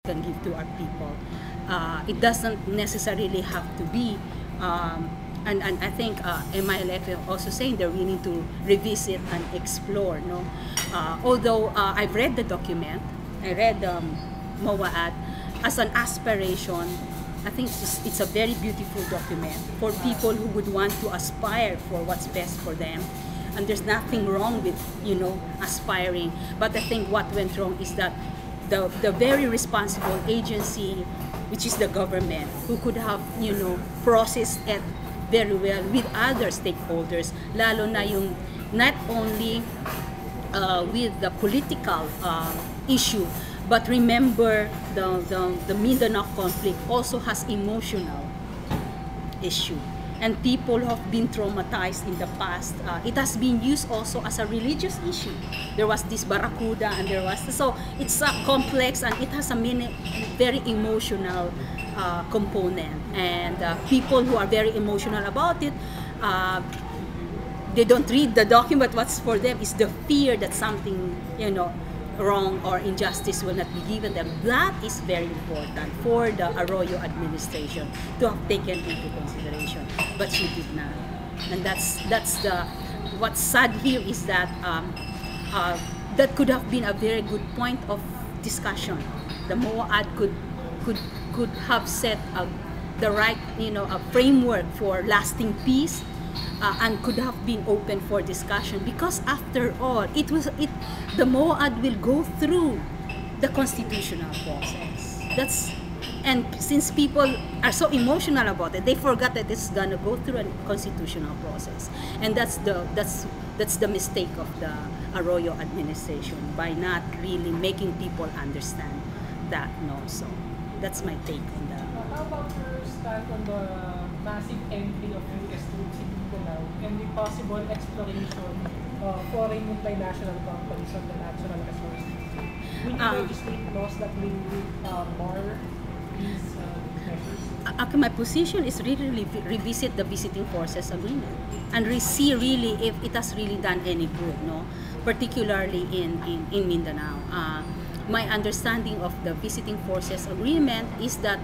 can give to our people. It doesn't necessarily have to be, and I think MILF is also saying they're willing to revisit and explore. No, although I've read the document, I read MOAAD as an aspiration. I think it's a very beautiful document for people who would want to aspire for what's best for them. And there's nothing wrong with, aspiring. But I think what went wrong is that the very responsible agency, which is the government, who could have, processed it very well with other stakeholders, lalo na yung not only with the political issue, but remember the Mindanao conflict also has emotional issue. And people who have been traumatized in the past. It has been used also as a religious issue. There was this Barracuda and there was, so it's a complex and it has a very emotional component. And people who are very emotional about it, they don't read the document. What's for them is the fear that something, wrong or injustice will not be given them. That is very important for the Arroyo administration to have taken into consideration, but she did not. And that's what's sad here is that that could have been a very good point of discussion. The MOAAD could have set the right, a framework for lasting peace. And could have been open for discussion, because after all, the MOAAD will go through the constitutional process. And since people are so emotional about it, they forgot that it's gonna go through a constitutional process, and that's the mistake of the Arroyo administration by not really making people understand that. No, so that's my take on that. How about your stand on the massive entry of US troops in Mindanao and the possible exploration of foreign multinational companies on the natural resources? Will you legislate laws that will bar these measures? My position is really revisit the visiting forces agreement and see really if it has really done any good, no? Particularly in Mindanao. My understanding of the visiting forces agreement is that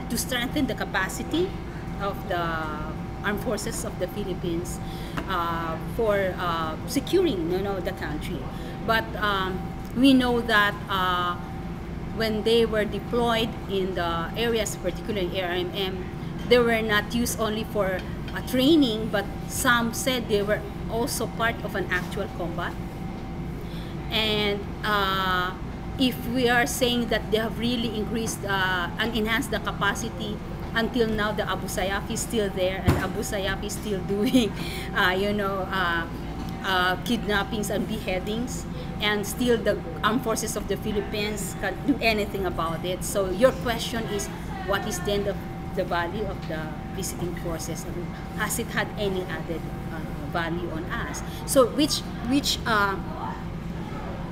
to strengthen the capacity of the armed forces of the Philippines for securing, the country. But we know that when they were deployed in the areas, particularly RMM, they were not used only for training, but some said they were also part of an actual combat. And if we are saying that they have really increased and enhanced the capacity, until now the Abu Sayyaf is still there, and Abu Sayyaf is still doing, kidnappings and beheadings, and still the armed forces of the Philippines can't do anything about it. So your question is, what is then the value of the visiting forces? Has it had any added value on us? So which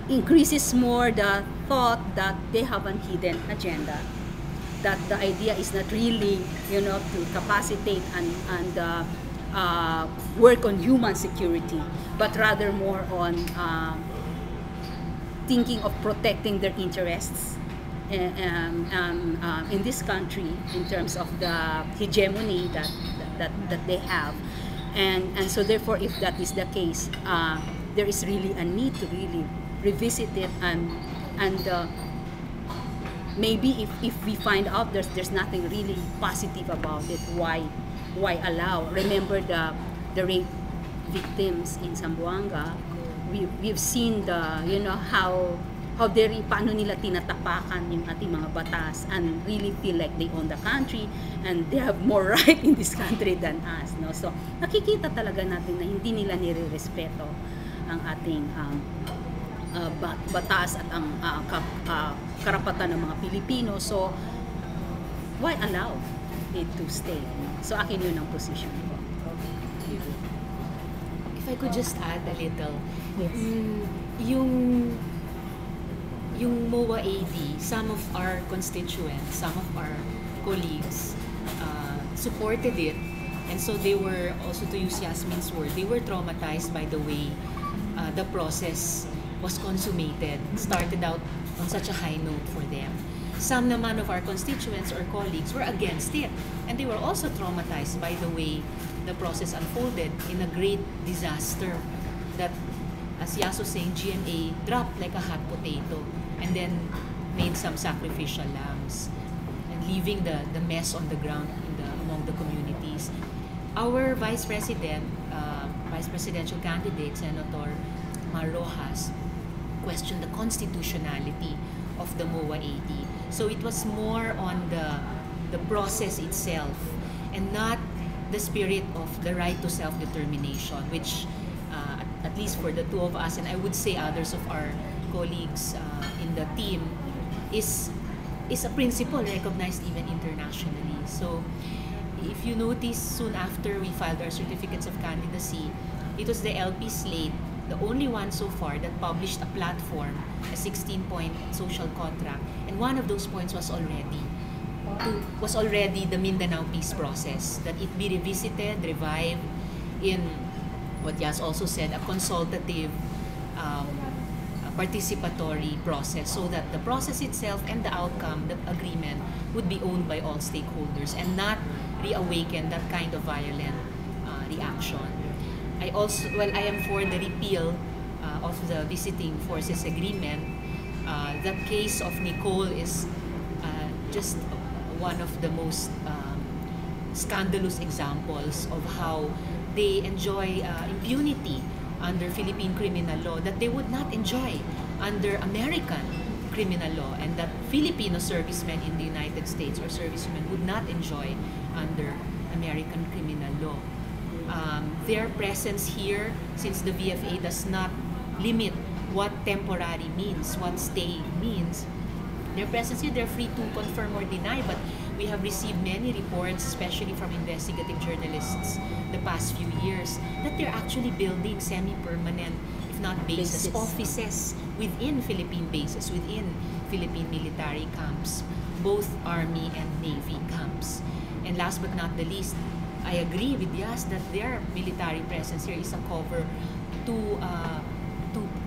increases more the thought that they have a hidden agenda, that the idea is not really, to capacitate and work on human security, but rather more on thinking of protecting their interests in this country in terms of the hegemony that they have. And so therefore, if that is the case, there is really a need to really revisit it and maybe if we find out there's nothing really positive about it, why allow? Remember the rape victims in Zamboanga. We've seen how paano nila tinatapakan yung ating mga batas and really feel like they own the country and they have more right in this country than us, no? So nakikita talaga natin na hindi nila nire-respeto ang ating batas at ang karapatan ng mga Pilipino. So why allow it to stay? So akin yun ang position ko. If I could just add a little, Yes. Yung MOA AD, some of our constituents, some of our colleagues supported it, and so they were, also to use Yasmin's word, they were traumatized by the way the process was consummated, started out on such a high note for them. Some naman of our constituents or colleagues were against it. And they were also traumatized by the way the process unfolded in a great disaster that, as Yas was saying, GMA dropped like a hot potato and then made some sacrificial lambs and leaving the mess on the ground among the communities. Our vice presidential candidate, Senator Mar Rojas, questioned the constitutionality of the MOA AD. So it was more on the process itself and not the spirit of the right to self-determination, which at least for the two of us, and I would say others of our colleagues in the team, is a principle recognized even internationally. So if you notice, soon after we filed our certificates of candidacy, it was the LP slate, the only one so far that published a platform, a 16-point social contract, and one of those points was already the Mindanao peace process, that it be revisited, revived in what Yas also said, a consultative, participatory process, so that the process itself and the outcome, the agreement, would be owned by all stakeholders and not reawaken that kind of violent reaction. I am for the repeal of the Visiting Forces Agreement. The case of Nicole is just one of the most scandalous examples of how they enjoy impunity under Philippine criminal law that they would not enjoy under American criminal law, and that Filipino servicemen in the United States or servicemen would not enjoy under American criminal law. Their presence here, since the VFA does not limit what temporary means, what stay means, their presence here, they're free to confirm or deny, but we have received many reports, especially from investigative journalists the past few years, that they're actually building semi-permanent, if not bases, offices within Philippine bases, within Philippine military camps, both Army and Navy camps. And last but not the least, I agree with Yas that their military presence here is a cover to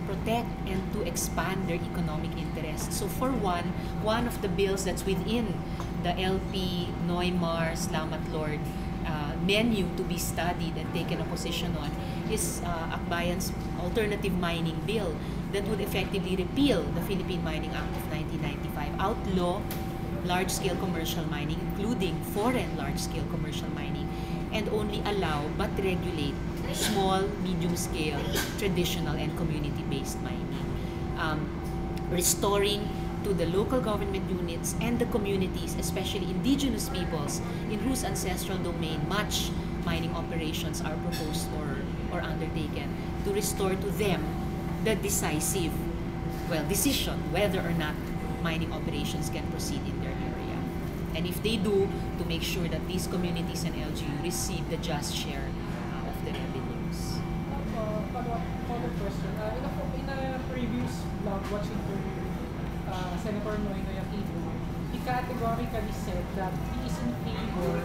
protect and to expand their economic interests. So for one of the bills that's within the LP Neumar Slamat Lord menu to be studied and taken a position on is Akbayan's alternative mining bill that would effectively repeal the Philippine Mining Act of 1995, outlaw large-scale commercial mining, including foreign large-scale commercial mining, and only allow but regulate small, medium-scale, traditional, and community-based mining. Restoring to the local government units and the communities, especially indigenous peoples, in whose ancestral domain much mining operations are proposed or undertaken, to restore to them the decisive, decision whether or not mining operations can proceed in their area. And if they do, to make sure that these communities and LGU receive the just share of the revenues. Follow-up question. In a previous blog watch interview, Senator Noynoy Aquino, he categorically said that he is in favor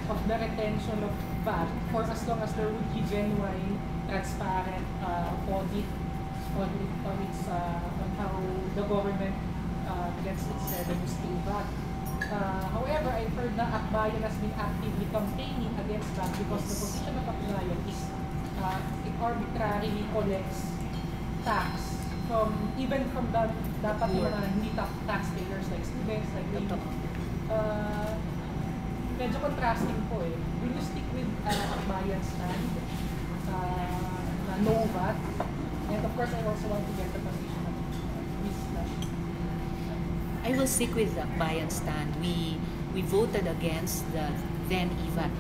of the retention of VAT for as long as there would be genuine, transparent audit on how the government gets its revenues through VAT. However, I've heard that Akbayan has been actively campaigning against that because the position of Akbayan is it arbitrarily collects tax even from dapat yung mga hindi taxpayers like students, like medyo contrasting po eh. Will you stick with Akbayan's stand na no VAT? And of course, I also want to get the position of Ms. Lash. I will stick with the Akbayan stand. We voted against the then EVAT